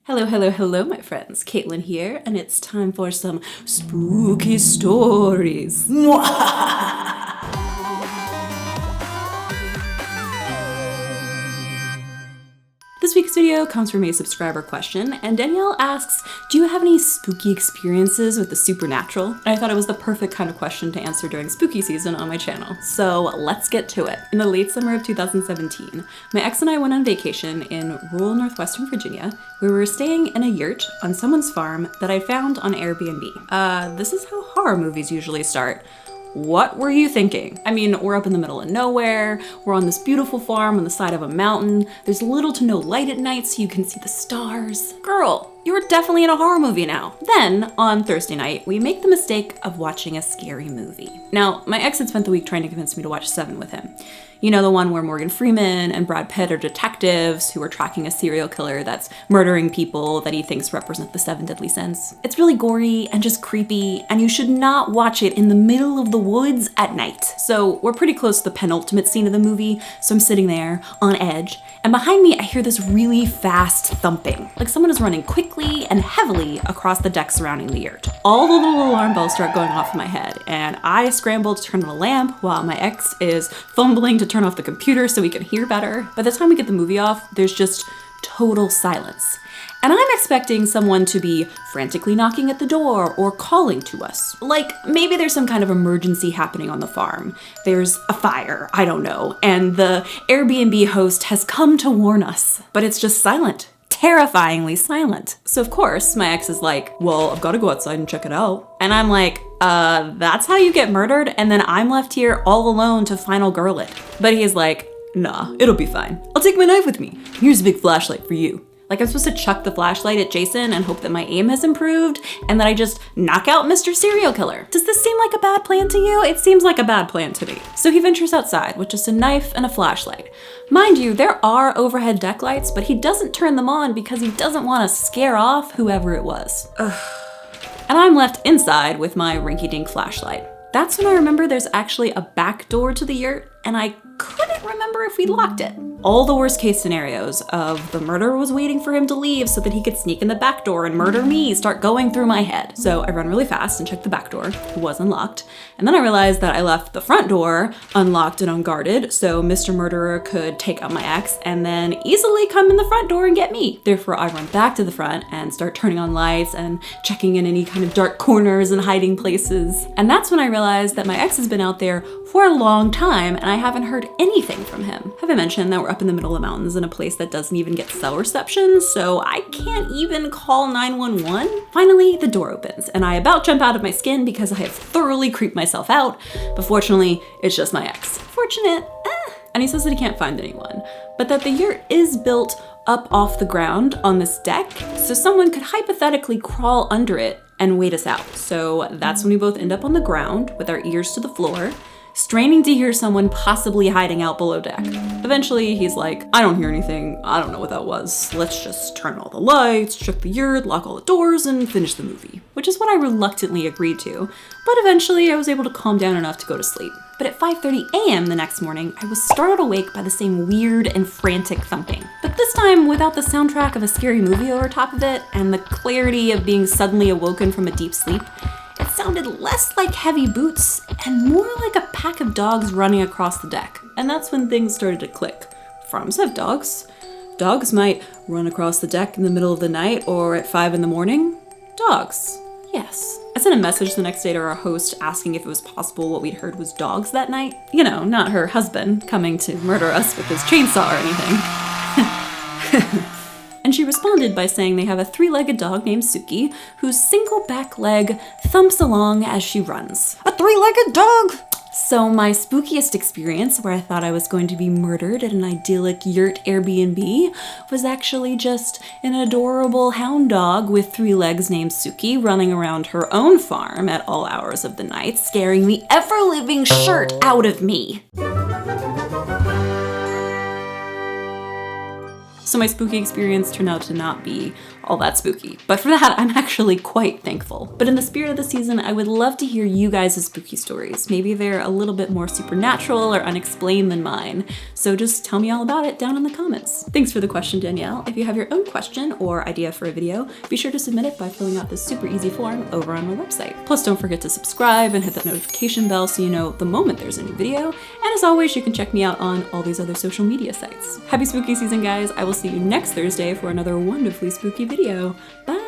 Hello, hello, hello, my friends. Caitlin here, and it's time for some spooky stories. This week's video comes from a subscriber question, and Danielle asks, do you have any spooky experiences with the supernatural? And I thought it was the perfect kind of question to answer during spooky season on my channel. So let's get to it. In the late summer of 2017, my ex and I went on vacation in rural northwestern Virginia, where we were staying in a yurt on someone's farm that I found on AirBnB. This is how horror movies usually start. What were you thinking? I mean, we're up in the middle of nowhere, we're on this beautiful farm on the side of a mountain, there's little to no light at night so you can see the stars. Girl, you're definitely in a horror movie now. Then, on Thursday night, we make the mistake of watching a scary movie. Now, my ex had spent the week trying to convince me to watch Seven with him. You know, the one where Morgan Freeman and Brad Pitt are detectives who are tracking a serial killer that's murdering people that he thinks represent the 7 deadly sins. It's really gory and just creepy, and you should not watch it in the middle of the woods at night. So we're pretty close to the penultimate scene of the movie, so I'm sitting there on edge, and behind me I hear this really fast thumping, like someone is running quickly and heavily across the deck surrounding the yurt. All the little alarm bells start going off in my head, and I scramble to turn on the lamp while my ex is fumbling to turn off the computer so we can hear better. By the time we get the movie off, there's just total silence. And I'm expecting someone to be frantically knocking at the door or calling to us. Like, maybe there's some kind of emergency happening on the farm. There's a fire, I don't know, and the Airbnb host has come to warn us. But it's just silent. Terrifyingly silent. So of course, my ex is like, well, I've got to go outside and check it out. And I'm like, that's how you get murdered? And then I'm left here all alone to final girl it. But he's like, nah, it'll be fine. I'll take my knife with me. Here's a big flashlight for you. Like I'm supposed to chuck the flashlight at Jason and hope that my aim has improved and that I just knock out Mr. Serial Killer. Does this seem like a bad plan to you? It seems like a bad plan to me. So he ventures outside with just a knife and a flashlight. Mind you, there are overhead deck lights, but he doesn't turn them on because he doesn't want to scare off whoever it was. Ugh. And I'm left inside with my rinky-dink flashlight. That's when I remember there's actually a back door to the yurt, and I couldn't remember if we locked it. All the worst case scenarios of the murderer was waiting for him to leave so that he could sneak in the back door and murder me start going through my head. So I run really fast and check the back door. It was unlocked. And then I realized that I left the front door unlocked and unguarded, so Mr. Murderer could take out my ex and then easily come in the front door and get me. Therefore, I run back to the front and start turning on lights and checking in any kind of dark corners and hiding places. And that's when I realized that my ex has been out there for a long time and I haven't heard anything from him. Have I mentioned that we're up in the middle of the mountains in a place that doesn't even get cell reception, so I can't even call 911? Finally, the door opens, and I about jump out of my skin because I have thoroughly creeped myself out, but fortunately, it's just my ex. Fortunate, And he says that he can't find anyone, but that the yurt is built up off the ground on this deck, so someone could hypothetically crawl under it and wait us out. So that's when we both end up on the ground with our ears to the floor, straining to hear someone possibly hiding out below deck. Eventually, he's like, I don't hear anything. I don't know what that was. Let's just turn all the lights, check the yurt, lock all the doors, and finish the movie. Which is what I reluctantly agreed to. But eventually, I was able to calm down enough to go to sleep. But at 5:30 a.m. the next morning, I was startled awake by the same weird and frantic thumping. But this time, without the soundtrack of a scary movie over top of it, and the clarity of being suddenly awoken from a deep sleep, it sounded less like heavy boots and more like a pack of dogs running across the deck. And that's when things started to click. Farms have dogs. Dogs might run across the deck in the middle of the night or at 5 in the morning. Dogs. Yes. I sent a message the next day to our host asking if it was possible what we'd heard was dogs that night. You know, not her husband coming to murder us with his chainsaw or anything. And she responded by saying they have a 3-legged dog named Suki, whose single back leg thumps along as she runs. A 3-legged dog! So my spookiest experience, where I thought I was going to be murdered at an idyllic yurt Airbnb, was actually just an adorable hound dog with 3 legs named Suki running around her own farm at all hours of the night, scaring the ever-living shirt out of me. so my spooky experience turned out to not be all that spooky. But for that, I'm actually quite thankful. But in the spirit of the season, I would love to hear you guys' spooky stories. Maybe they're a little bit more supernatural or unexplained than mine. So just tell me all about it down in the comments. Thanks for the question, Danielle. If you have your own question or idea for a video, be sure to submit it by filling out this super easy form over on my website. Plus, don't forget to subscribe and hit that notification bell so you know the moment there's a new video. And as always, you can check me out on all these other social media sites. Happy spooky season, guys. I will see you next Thursday for another wonderfully spooky video. Bye!